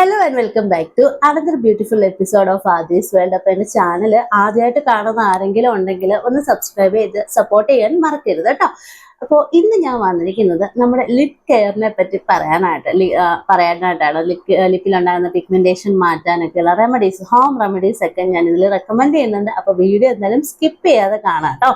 Hello and welcome back to another beautiful episode of Aadi's world. അപ്പോൾ എൻ്റെ channel ആദ്യമായിട്ട് കാണുന്ന ആരെങ്കിലും ഉണ്ടെങ്കിൽ ഒന്ന് സബ്സ്ക്രൈബ് ചെയ്ത് സപ്പോർട്ട് ചെയ്യാൻ മറക്കരുത് കേട്ടോ. അപ്പോൾ ഇന്ന് ഞാൻ വന്നിരിക്കുന്നത് നമ്മുടെ ലിപ് കെയറിനെ പറ്റി പറയാനായിട്ടാണ്. ലിപ്പിലുണ്ടാകുന്ന പിഗ്മെന്റേഷൻ മാറ്റാനൊക്കെയുള്ള റെമഡീസ്, ഹോം റെമഡീസ് ഒക്കെ ഞാൻ ഇതിൽ റെക്കമെൻഡ് ചെയ്യുന്നുണ്ട്. അപ്പോൾ വീഡിയോ എന്തായാലും സ്കിപ്പ് ചെയ്യാതെ കാണാം കേട്ടോ.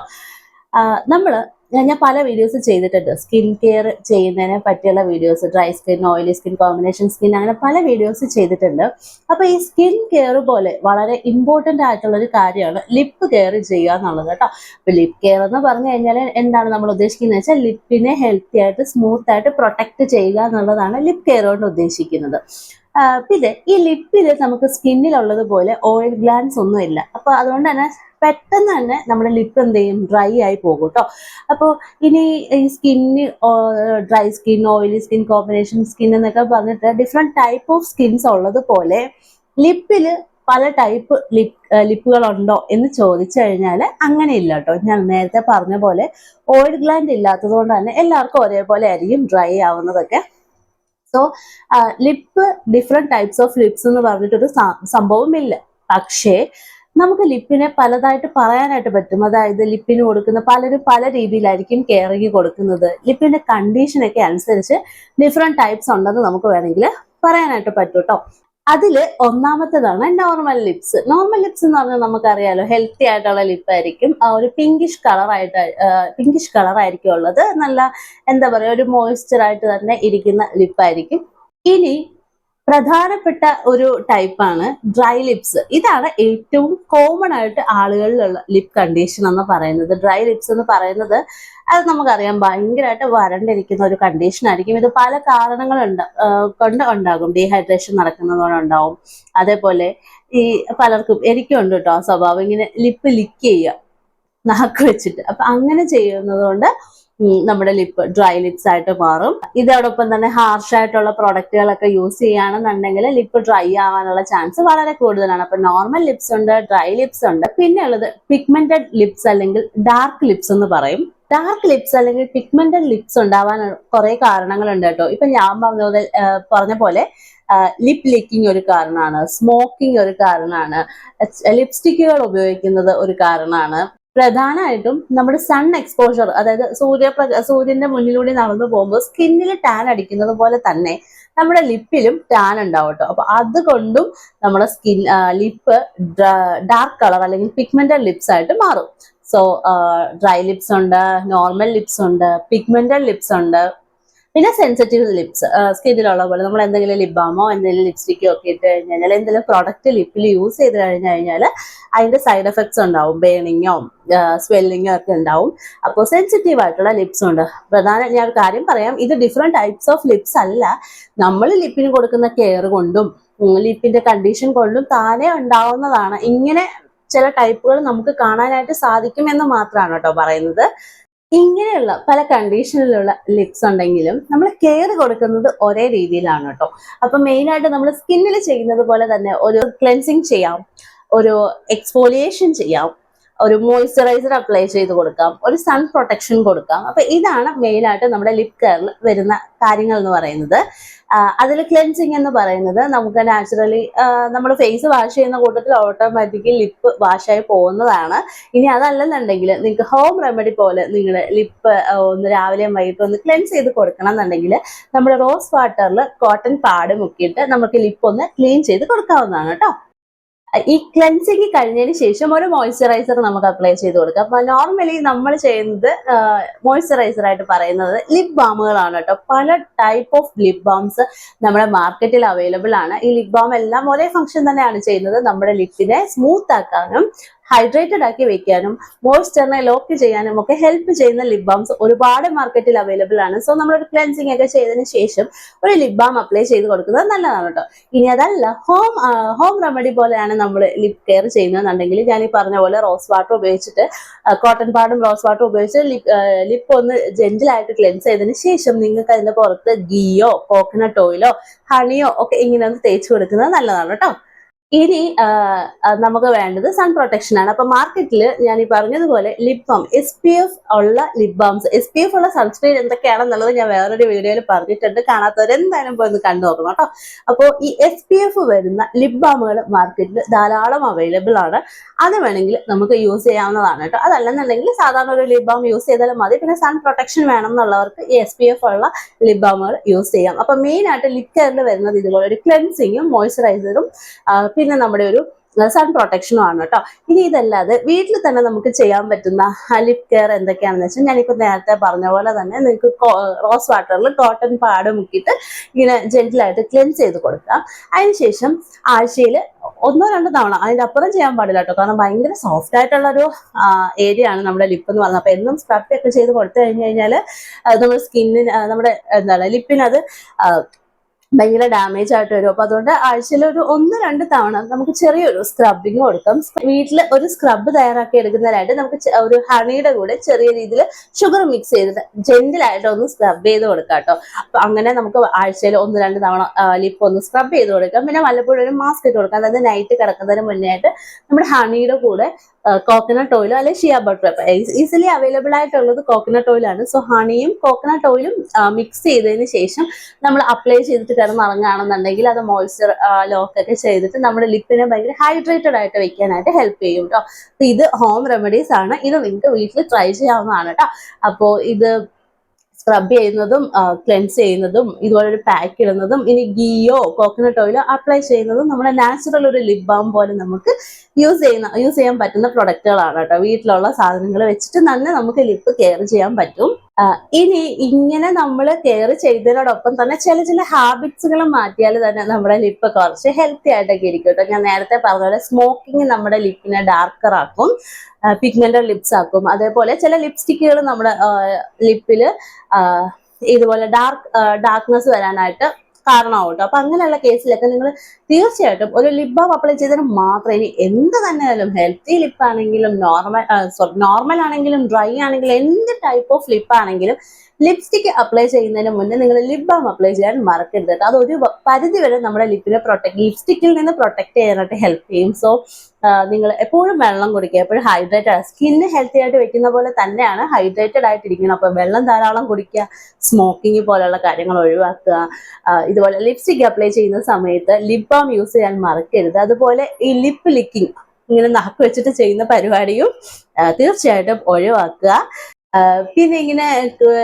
ഞാൻ പല വീഡിയോസ് ചെയ്തിട്ടുണ്ട്, സ്കിൻ കെയർ ചെയ്യുന്നതിനെ പറ്റിയുള്ള videos, dry skin, oily skin, combination skin, അങ്ങനെ പല വീഡിയോസ് ചെയ്തിട്ടുണ്ട്. അപ്പോൾ ഈ സ്കിൻ കെയർ പോലെ വളരെ ഇമ്പോർട്ടൻ്റ് ആയിട്ടുള്ള ഒരു കാര്യമാണ് ലിപ്പ് കെയർ ചെയ്യുക എന്നുള്ളത് കേട്ടോ. അപ്പോൾ ലിപ്പ് കെയർ എന്ന് പറഞ്ഞു കഴിഞ്ഞാൽ എന്താണ് നമ്മൾ ഉദ്ദേശിക്കുന്നത് വെച്ചാൽ ലിപ്പിനെ ഹെൽത്തി ആയിട്ട് സ്മൂത്ത് ആയിട്ട് പ്രൊട്ടക്ട് ചെയ്യുക എന്നുള്ളതാണ് ലിപ്പ് കെയർ കൊണ്ട് ഉദ്ദേശിക്കുന്നത്. പിന്നെ ഈ ലിപ്പിൽ നമുക്ക് സ്കിന്നിലുള്ളതുപോലെ ഓയിൽ ഗ്ലാൻസ് ഒന്നും ഇല്ല. അപ്പോൾ അതുകൊണ്ട് തന്നെ പെട്ടെന്ന് തന്നെ നമ്മുടെ ലിപ്പ് എന്ത് ചെയ്യും, ഡ്രൈ ആയി പോകും കേട്ടോ. അപ്പോൾ ഇനി ഈ skin dry skin, oily skin, combination skin എന്നൊക്കെ പറഞ്ഞിട്ട് ഡിഫറെൻറ്റ് ടൈപ്പ് ഓഫ് സ്കിൻസ് ഉള്ളതുപോലെ ലിപ്പിൽ പല ടൈപ്പ് ലിപ്പുകളുണ്ടോ എന്ന് ചോദിച്ചു കഴിഞ്ഞാൽ അങ്ങനെ ഇല്ല കേട്ടോ. ഞാൻ നേരത്തെ പറഞ്ഞ പോലെ ഓയിൽ ഗ്ലാൻഡ് ഇല്ലാത്തത് കൊണ്ട് തന്നെ എല്ലാവർക്കും ഒരേപോലെ ആയിരിക്കും ഡ്രൈ ആവുന്നതൊക്കെ. So lip different types of lips എന്ന് പറഞ്ഞിട്ടൊരു സംഭവമില്ല. പക്ഷേ നമുക്ക് ലിപ്പിനെ പലതായിട്ട് പറയാനായിട്ട് പറ്റും. അതായത് ലിപ്പിന് കൊടുക്കുന്ന പലരും പല രീതിയിലായിരിക്കും കെയറിങ് കൊടുക്കുന്നത്. ലിപ്പിന്റെ കണ്ടീഷനൊക്കെ അനുസരിച്ച് ഡിഫറെൻറ്റ് ടൈപ്സ് ഉണ്ടെന്ന് നമുക്ക് വേണമെങ്കിൽ പറയാനായിട്ട് പറ്റും കേട്ടോ. അതില് ഒന്നാമത്തേതാണ് നോർമൽ ലിപ്സ്. നോർമൽ ലിപ്സ് എന്ന് പറഞ്ഞാൽ നമുക്കറിയാലോ, ഹെൽത്തി ആയിട്ടുള്ള ലിപ്പായിരിക്കും. ഒരു പിങ്കിഷ് കളറായിരിക്കും ഉള്ളത്. നല്ല എന്താ പറയുക, ഒരു മോയ്സ്ചർ ആയിട്ട് തന്നെ ഇരിക്കുന്ന ലിപ്പായിരിക്കും. ഇനി പ്രധാനപ്പെട്ട ഒരു ടൈപ്പാണ് ഡ്രൈ ലിപ്സ്. ഇതാണ് ഏറ്റവും കോമൺ ആയിട്ട് ആളുകളിലുള്ള ലിപ് കണ്ടീഷൻ എന്ന് പറയുന്നത്. ഡ്രൈ ലിപ്സ് എന്ന് പറയുന്നത് അത് നമുക്കറിയാം, ഭയങ്കരമായിട്ട് വരണ്ടിരിക്കുന്ന ഒരു കണ്ടീഷൻ ആയിരിക്കും. ഇത് പല കാരണങ്ങളുണ്ട് കൊണ്ട് ഉണ്ടാകും. ഡീഹൈഡ്രേഷൻ നടക്കുന്നതുകൊണ്ടുണ്ടാവും. അതേപോലെ ഈ പലർക്കും, എനിക്കും ഉണ്ട് കേട്ടോ ആ സ്വഭാവം, ഇങ്ങനെ ലിപ്പ് ലിക്ക് ചെയ്യുക നാക്ക് വെച്ചിട്ട്. അപ്പൊ അങ്ങനെ ചെയ്യുന്നത് കൊണ്ട് നമ്മുടെ ലിപ്പ് ഡ്രൈ ലിപ്സ് ആയിട്ട് മാറും. ഇതോടൊപ്പം തന്നെ ഹാർഷ് ആയിട്ടുള്ള പ്രൊഡക്റ്റുകളൊക്കെ യൂസ് ചെയ്യുകയാണെന്നുണ്ടെങ്കിൽ ലിപ്പ് ഡ്രൈ ആവാനുള്ള ചാൻസ് വളരെ കൂടുതലാണ്. അപ്പൊ നോർമൽ ലിപ്സ് ഉണ്ട്, ഡ്രൈ ലിപ്സ് ഉണ്ട്. പിന്നെ ഉള്ളത് പിഗ്മെന്റഡ് ലിപ്സ് അല്ലെങ്കിൽ ഡാർക്ക് ലിപ്സ് എന്ന് പറയും. ഡാർക്ക് ലിപ്സ് അല്ലെങ്കിൽ പിഗ്മെന്റഡ് ലിപ്സ് ഉണ്ടാവാൻ കുറെ കാരണങ്ങളുണ്ട് കേട്ടോ. ഇപ്പൊ ഞാൻ പറഞ്ഞ പോലെ ലിപ്പ് ലിക്കിങ് ഒരു കാരണമാണ്, സ്മോക്കിംഗ് ഒരു കാരണമാണ്, ലിപ്സ്റ്റിക്കുകൾ ഉപയോഗിക്കുന്നത് ഒരു കാരണമാണ്. പ്രധാനമായിട്ടും നമ്മുടെ സൺ എക്സ്പോഷർ, അതായത് സൂര്യന്റെ മുന്നിലൂടെ നടന്നു പോകുമ്പോൾ സ്കിന്നിൽ ടാൻ അടിക്കുന്നത് പോലെ തന്നെ നമ്മുടെ ലിപ്പിലും ടാൻ ഉണ്ടാവും കേട്ടോ. അപ്പൊ അതുകൊണ്ടും നമ്മുടെ ലിപ്പ് ഡാർക്ക് കളർ അല്ലെങ്കിൽ പിഗ്മെന്റഡ് ലിപ്സ് ആയിട്ട് മാറും. സോ ഡ്രൈ ലിപ്സ് ഉണ്ട്, നോർമൽ ലിപ്സ് ഉണ്ട്, പിഗ്മെന്റഡ് ലിപ്സ് ഉണ്ട്. പിന്നെ സെൻസിറ്റീവ് ലിപ്സ്, സ്കിന്നിലുള്ള പോലെ നമ്മൾ എന്തെങ്കിലും ലിപ് ബാമോ എന്തെങ്കിലും ലിപ്സ്റ്റിക്കോ ഒക്കെ ഇട്ട് കഴിഞ്ഞാൽ, എന്തെങ്കിലും പ്രോഡക്റ്റ് ലിപ്പിൽ യൂസ് ചെയ്ത് കഴിഞ്ഞാൽ അതിന്റെ സൈഡ് എഫക്ട്സ് ഉണ്ടാവും. ബേണിങ്ങോ സ്വെല്ലിങ്ങോ ഒക്കെ ഉണ്ടാവും. അപ്പോൾ സെൻസിറ്റീവ് ആയിട്ടുള്ള ലിപ്സ് ഉണ്ട്. ഞാൻ ഒരു കാര്യം പറയാം, ഇത് ഡിഫറെൻറ്റ് ടൈപ്സ് ഓഫ് ലിപ്സ് അല്ല. നമ്മൾ ലിപ്പിന് കൊടുക്കുന്ന കെയർ കൊണ്ടും ലിപ്പിന്റെ കണ്ടീഷൻ കൊണ്ടും താനെ ഉണ്ടാവുന്നതാണ്. ഇങ്ങനെ ചില ടൈപ്പുകൾ നമുക്ക് കാണാനായിട്ട് സാധിക്കുമെന്ന് മാത്രമാണ് കേട്ടോ പറയുന്നത്. ഇങ്ങനെയുള്ള പല കണ്ടീഷനിലുള്ള ലിപ്സ് ഉണ്ടെങ്കിലും നമ്മൾ കെയർ കൊടുക്കുന്നത് ഒരേ രീതിയിലാണ് കേട്ടോ. അപ്പൊ മെയിനായിട്ട് നമ്മൾ സ്കിന്നിൽ ചെയ്യുന്നത് പോലെ തന്നെ ഒരു ക്ലെൻസിങ് ചെയ്യാം, ഒരു എക്സ്ഫോലിയേഷൻ ചെയ്യാം, ഒരു മോയ്സ്ചറൈസർ അപ്ലൈ ചെയ്ത് കൊടുക്കാം, ഒരു സൺ പ്രൊട്ടക്ഷൻ കൊടുക്കാം. അപ്പൊ ഇതാണ് മെയിനായിട്ട് നമ്മുടെ ലിപ് കെയറിൽ വരുന്ന കാര്യങ്ങൾ എന്ന് പറയുന്നത്. അതിൽ ക്ലെൻസിങ് എന്ന് പറയുന്നത് നമുക്ക് നാച്ചുറലി നമ്മൾ ഫേസ് വാഷ് ചെയ്യുന്ന കൂട്ടത്തിൽ ഓട്ടോമാറ്റിക്കലി ലിപ്പ് വാഷായി പോകുന്നതാണ്. ഇനി അതല്ലെന്നുണ്ടെങ്കിൽ നിങ്ങൾക്ക് ഹോം റെമഡി പോലെ നിങ്ങളുടെ ലിപ്പ് ഒന്ന് രാവിലെയും വൈകിട്ടും ഒന്ന് ക്ലെൻസ് ചെയ്ത് കൊടുക്കണം എന്നുണ്ടെങ്കിൽ നമ്മൾ റോസ് വാട്ടറിൽ കോട്ടൺ പാഡ് മുക്കിയിട്ട് നമുക്ക് ലിപ്പ് ഒന്ന് ക്ലീൻ ചെയ്ത് കൊടുക്കാവുന്നതാണ് കേട്ടോ. ഈ ക്ലെൻസിങ് കഴിഞ്ഞതിന് ശേഷം ഒരു മോയ്സ്ചറൈസർ നമുക്ക് അപ്ലൈ ചെയ്ത് കൊടുക്കാം. അപ്പൊ നോർമലി നമ്മൾ ചെയ്യുന്നത് മോയ്സ്ചറൈസർ ആയിട്ട് പറയുന്നത് ലിപ് ബാമുകളാണ് കേട്ടോ. പല ടൈപ്പ് ഓഫ് ലിപ് ബാംസ് നമ്മുടെ മാർക്കറ്റിൽ അവൈലബിൾ ആണ്. ഈ ലിപ് ബാം എല്ലാം ഒരേ ഫംഗ്ഷൻ തന്നെയാണ് ചെയ്യുന്നത്. നമ്മുടെ ലിപ്പിനെ സ്മൂത്ത് ആക്കാനും ഹൈഡ്രേറ്റഡ് ആക്കി വെക്കാനും മോയ്സ്ചറിനെ ലോക്ക് ചെയ്യാനും ഒക്കെ ഹെൽപ്പ് ചെയ്യുന്ന ലിപ് ബാംസ് ഒരുപാട് മാർക്കറ്റിൽ അവൈലബിൾ ആണ്. സോ നമ്മളൊരു ക്ലെൻസിങ് ഒക്കെ ചെയ്തതിന് ശേഷം ഒരു ലിപ് ബാം അപ്ലൈ ചെയ്ത് കൊടുക്കുന്നത് നല്ലതാണ് കേട്ടോ. ഇനി അതല്ല ഹോം റെമഡി പോലെയാണ് നമ്മൾ ലിപ് കെയർ ചെയ്യുന്നതെന്നുണ്ടെങ്കിൽ ഞാൻ ഈ പറഞ്ഞ പോലെ റോസ് വാട്ടർ ഉപയോഗിച്ചിട്ട്, കോട്ടൺ പാഡും റോസ് വാട്ടർ ഉപയോഗിച്ച് ലിപ്പ് ഒന്ന് ജെന്റിലായിട്ട് ക്ലെൻസ് ചെയ്തതിന് ശേഷം നിങ്ങൾക്ക് അതിന്റെ പുറത്ത് ഗീയോ കോക്കനട്ട് ഓയിലോ ഹണിയോ ഒക്കെ ഇങ്ങനെ ഒന്ന് തേച്ച് കൊടുക്കുന്നത് നല്ലതാണ് കേട്ടോ. ഇനി നമുക്ക് വേണ്ടത് സൺ പ്രൊട്ടക്ഷൻ ആണ്. അപ്പൊ മാർക്കറ്റിൽ ഞാൻ ഈ പറഞ്ഞതുപോലെ ലിപ് ബാം SPF ഉള്ള ലിപ് ബാംസ്, SPF ഉള്ള സൺസ്ക്രീൻ എന്തൊക്കെയാണെന്നുള്ളത് ഞാൻ വേറൊരു വീഡിയോയിൽ പറഞ്ഞിട്ടുണ്ട്. കാണാത്തവർ എന്തായാലും പോയി ഒന്ന് കണ്ടു നോക്കണം കേട്ടോ. അപ്പോൾ ഈ SPF വരുന്ന ലിപ് ബാമുകൾ മാർക്കറ്റിൽ ധാരാളം അവൈലബിൾ ആണ്. അത് വേണമെങ്കിൽ നമുക്ക് യൂസ് ചെയ്യാവുന്നതാണ് കേട്ടോ. അതല്ലെന്നുണ്ടെങ്കിൽ സാധാരണ ഒരു ലിപ് ബാം യൂസ് ചെയ്താലും മതി. പിന്നെ സൺ പ്രൊട്ടക്ഷൻ വേണം എന്നുള്ളവർക്ക് ഈ SPF ഉള്ള ലിപ് ബാമുകൾ യൂസ് ചെയ്യാം. അപ്പൊ മെയിൻ ആയിട്ട് ലിപ് കെയറിൽ വരുന്നത് ഇതുപോലെ ഒരു ക്ലെൻസിങ്ങും മോയ്സ്ചറൈസറും പിന്നെ നമ്മുടെ ഒരു സൺ പ്രൊട്ടക്ഷനും ആണ് കേട്ടോ. ഇനി ഇതല്ലാതെ വീട്ടിൽ തന്നെ നമുക്ക് ചെയ്യാൻ പറ്റുന്ന ലിപ് കെയർ എന്തൊക്കെയാണെന്ന് വെച്ചാൽ ഞാനിപ്പോൾ നേരത്തെ പറഞ്ഞ പോലെ തന്നെ നിങ്ങൾക്ക് റോസ് വാട്ടറിൽ കോട്ടൺ പാഡ് മുക്കിയിട്ട് ഇങ്ങനെ ജെന്റിലായിട്ട് ക്ലെൻസ് ചെയ്ത് കൊടുക്കാം. അതിനുശേഷം ആഴ്ചയിൽ 1-2 തവണ, അതിന്റെ അപ്പുറം ചെയ്യാൻ പാടില്ല കേട്ടോ. കാരണം ഭയങ്കര സോഫ്റ്റ് ആയിട്ടുള്ള ഒരു ഏരിയ ആണ് നമ്മുടെ ലിപ്പ് എന്ന് പറയുന്നത്. അപ്പൊ എന്നും സ്ക്രബ് ഒക്കെ ചെയ്ത് കൊടുത്തു കഴിഞ്ഞാൽ നമ്മുടെ സ്കിന്നിന്, നമ്മുടെ എന്താണ് ലിപ്പിനത് ഭയങ്കര ഡാമേജ് ആയിട്ട് വരും. അപ്പൊ അതുകൊണ്ട് ആഴ്ചയിൽ ഒരു 1-2 തവണ നമുക്ക് ചെറിയൊരു സ്ക്രബിങ് കൊടുക്കാം. വീട്ടിൽ ഒരു സ്ക്രബ് തയ്യാറാക്കി എടുക്കുന്നതിനായിട്ട് നമുക്ക് ഒരു ഹണിയുടെ കൂടെ ചെറിയ രീതിയിൽ ഷുഗർ മിക്സ് ചെയ്തിട്ട് ജെന്റിലായിട്ട് ഒന്ന് സ്ക്രബ് ചെയ്ത് കൊടുക്കാം കേട്ടോ. അപ്പൊ അങ്ങനെ നമുക്ക് ആഴ്ചയിൽ 1-2 തവണ ലിപ്പ് ഒന്ന് സ്ക്രബ് ചെയ്ത് കൊടുക്കാം. പിന്നെ വല്ലപ്പോഴും ഒരു മാസ്ക് ഇട്ട് കൊടുക്കാം. അതായത് നൈറ്റ് കിടക്കുന്നതിന് മുന്നേ ആയിട്ട് നമ്മുടെ ഹണിയുടെ കൂടെ കോക്കനട്ട് ഓയിലോ അല്ലെങ്കിൽ ഷിയ ബട്ടർ, ഈസിലി അവൈലബിൾ ആയിട്ടുള്ളത് കോക്കനട്ട് ഓയിലാണ്. സോ ഹണിയും കോക്കനട്ട് ഓയിലും മിക്സ് ചെയ്തതിന് ശേഷം നമ്മൾ അപ്ലൈ ചെയ്തിട്ട് കിടന്നിറങ്ങുകയാണെന്നുണ്ടെങ്കിൽ അത് മോയ്സ്ചർ ലോക്കൊക്കെ ചെയ്തിട്ട് നമ്മുടെ ലിപ്പിനെ ഭയങ്കര ഹൈഡ്രേറ്റഡ് ആയിട്ട് വെക്കാനായിട്ട് ഹെൽപ്പ് ചെയ്യും കേട്ടോ. ഇത് ഹോം റെമഡീസ് ആണ്. ഇത് നിങ്ങൾക്ക് വീട്ടിൽ ട്രൈ ചെയ്യാവുന്നതാണ് കേട്ടോ. അപ്പോൾ ഇത് സ്ക്രബ് ചെയ്യുന്നതും ക്ലെൻസ് ചെയ്യുന്നതും ഇതുപോലെ ഒരു പാക്ക് ഇടുന്നതും ഇനി ഗീയോ കോക്കനട്ട് ഓയിലോ അപ്ലൈ ചെയ്യുന്നതും നമ്മുടെ നാച്ചുറൽ ഒരു ലിപ് ബാം പോലെ നമുക്ക് യൂസ് ചെയ്യാൻ പറ്റുന്ന പ്രൊഡക്റ്റുകളാണ് കേട്ടോ. വീട്ടിലുള്ള സാധനങ്ങൾ വെച്ചിട്ട് തന്നെ നമുക്ക് ലിപ്പ് കെയർ ചെയ്യാൻ പറ്റും. ഇനി ഇങ്ങനെ നമ്മൾ കെയർ ചെയ്തതിനോടൊപ്പം തന്നെ ചില ഹാബിറ്റ്സുകൾ മാറ്റിയാൽ തന്നെ നമ്മുടെ ലിപ്പ് കുറച്ച് ഹെൽത്തി ആയിട്ടൊക്കെ ഇരിക്കും കേട്ടോ. ഞാൻ നേരത്തെ പറഞ്ഞ പോലെ സ്മോക്കിംഗ് നമ്മുടെ ലിപ്പിനെ ഡാർക്കർ ആക്കും, പിഗ്മെന്റഡ് ലിപ്സ് ആക്കും. അതേപോലെ ചില ലിപ്സ്റ്റിക്കുകൾ നമ്മുടെ ലിപ്പില് ഇതുപോലെ ഡാർക്ക്നെസ് വരാനായിട്ട് കാരണമാവും കേട്ടോ. അപ്പൊ അങ്ങനെയുള്ള കേസിലൊക്കെ നിങ്ങൾ തീർച്ചയായിട്ടും ഒരു ലിപ് ബാം അപ്ലൈ ചെയ്തതിന് മാത്രം, ഇനി എന്ത് തന്നെയായാലും ഹെൽത്തി ലിപ്പ് ആണെങ്കിലും നോർമൽ ആണെങ്കിലും ഡ്രൈ ആണെങ്കിലും എന്ത് ടൈപ്പ് ഓഫ് ലിപ്പ് ആണെങ്കിലും ലിപ്സ്റ്റിക് അപ്ലൈ ചെയ്യുന്നതിന് മുന്നേ നിങ്ങൾ ലിപ് ബാം അപ്ലൈ ചെയ്യാൻ മറക്കരുത് കേട്ടോ. അതൊരു പരിധി വരെ നമ്മുടെ ലിപ്പിനെ ലിപ്സ്റ്റിക്കിൽ നിന്ന് പ്രൊട്ടക്ട് ചെയ്യാനായിട്ട് ഹെൽപ്പ് ചെയ്യും. സോ നിങ്ങൾ എപ്പോഴും വെള്ളം കുടിക്കുക, എപ്പോഴും ഹൈഡ്രേറ്റഡ്, സ്കിന്ന് ഹെൽത്തി ആയിട്ട് വെക്കുന്ന പോലെ തന്നെയാണ് ഹൈഡ്രേറ്റഡ് ആയിട്ടിരിക്കണം. അപ്പൊ വെള്ളം ധാരാളം കുടിക്കുക, സ്മോക്കിംഗ് പോലെയുള്ള കാര്യങ്ങൾ ഒഴിവാക്കുക. ഇതുപോലെ ലിപ്സ്റ്റിക് അപ്ലൈ ചെയ്യുന്ന സമയത്ത് ലിപ് ബാം യൂസ് ചെയ്യാൻ മറക്കരുത്. അതുപോലെ ഈ ലിപ്പ് ലിക്കിങ്, ഇങ്ങനെ നാക്ക് വെച്ചിട്ട് ചെയ്യുന്ന പരിപാടിയും തീർച്ചയായിട്ടും ഒഴിവാക്കുക. പിന്നെ ഇങ്ങനെ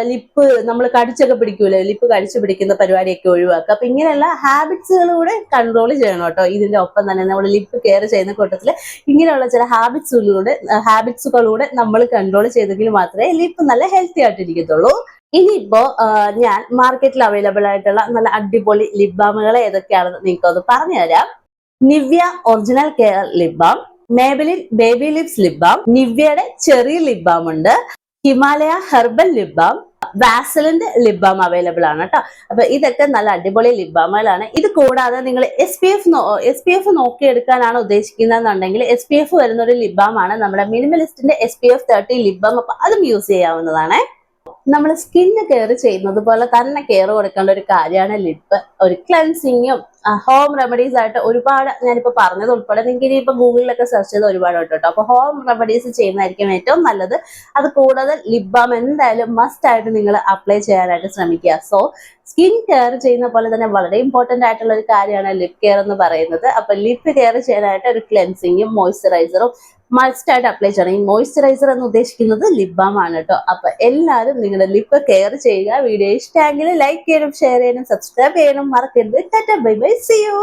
ലിപ്പ് നമ്മൾ കടിച്ചൊക്കെ പിടിക്കൂലേ, ലിപ്പ് കടിച്ചു പിടിക്കുന്ന പരിപാടിയൊക്കെ ഒഴിവാക്കുക. അപ്പൊ ഇങ്ങനെയുള്ള ഹാബിറ്റ്സുകളൂടെ കൺട്രോൾ ചെയ്യണം കേട്ടോ. ഇതിന്റെ ഒപ്പം തന്നെ നമ്മൾ ലിപ്പ് കെയർ ചെയ്യുന്ന കൂട്ടത്തിൽ ഇങ്ങനെയുള്ള ചില ഹാബിറ്റ്സുകളൂടെ നമ്മൾ കൺട്രോൾ ചെയ്തെങ്കിൽ മാത്രമേ ലിപ്പ് നല്ല ഹെൽത്തി ആയിട്ടിരിക്കത്തുള്ളൂ. ഇനിയിപ്പോ ഞാൻ മാർക്കറ്റിൽ അവൈലബിൾ ആയിട്ടുള്ള നല്ല അടിപൊളി ലിപ് ബാമുകൾ ഏതൊക്കെയാണെന്ന് നിങ്ങൾക്കൊന്ന് പറഞ്ഞുതരാം. Nivea original care lip balm, Maybelline baby lips lip balm, നിവ്യയുടെ ചെറിയ ലിപ് ബാം ഉണ്ട്, ഹിമാലയ ഹെർബൽ ലിപ് ബാം, വാസലിന്റെ ലിപ് ബാം അവൈലബിൾ ആണ് കേട്ടോ. അപ്പൊ ഇതൊക്കെ നല്ല അടിപൊളി ലിപ് ബാമുകളാണ്. ഇത് കൂടാതെ നിങ്ങൾ SPF നോക്കിയെടുക്കാനാണ് ഉദ്ദേശിക്കുന്നതെന്നുണ്ടെങ്കിൽ SPF വരുന്ന ഒരു ലിപ് ബാം ആണ് നമ്മുടെ മിനിമലിസ്റ്റിന്റെ SPF 30 ലിപ് ബാം. അപ്പൊ അതും യൂസ് ചെയ്യാവുന്നതാണ്. നമ്മൾ സ്കിന്ന് കെയർ ചെയ്യുന്നത് പോലെ തന്നെ കെയർ കൊടുക്കേണ്ട ഒരു കാര്യമാണ് ലിപ്പ്. ഒരു ക്ലെൻസിങ്ങും ഹോം റെമഡീസ് ആയിട്ട് ഒരുപാട് ഞാനിപ്പോൾ പറഞ്ഞത് ഉൾപ്പെടെ നിങ്ങൾക്ക് ഇനി ഇപ്പൊ ഗൂഗിളിലൊക്കെ സെർച്ച് ചെയ്ത് ഒരുപാട് കേട്ടോ. അപ്പൊ ഹോം റെമഡീസ് ചെയ്യുന്നതായിരിക്കും ഏറ്റവും നല്ലത്. അത് കൂടാതെ ലിപ് ബാം എന്തായാലും മസ്റ്റ് ആയിട്ട് നിങ്ങൾ അപ്ലൈ ചെയ്യാനായിട്ട് ശ്രമിക്കുക. സോ സ്കിൻ കെയർ ചെയ്യുന്ന പോലെ തന്നെ വളരെ ഇമ്പോർട്ടന്റ് ആയിട്ടുള്ള ഒരു കാര്യമാണ് ലിപ് കെയർ എന്ന് പറയുന്നത്. അപ്പൊ ലിപ്പ് കെയർ ചെയ്യാനായിട്ട് ഒരു ക്ലെൻസിങ്ങും മോയ്സ്ചറൈസറും മസ്റ്റ് ആയിട്ട് അപ്ലൈ ചെയ്യണം. ഈ മോയ്സ്ചറൈസർ എന്ന് ഉദ്ദേശിക്കുന്നത് ലിപ് ബാം ആണ് കേട്ടോ. അപ്പൊ എല്ലാവരും നിങ്ങളുടെ ലിപ്പ് കെയർ ചെയ്യുക. വീഡിയോ ഇഷ്ടമെങ്കിൽ ലൈക്ക് ചെയ്യാനും ഷെയർ ചെയ്യാനും സബ്സ്ക്രൈബ് ചെയ്യാനും മറക്കരുത്. Tata bye bye, see U.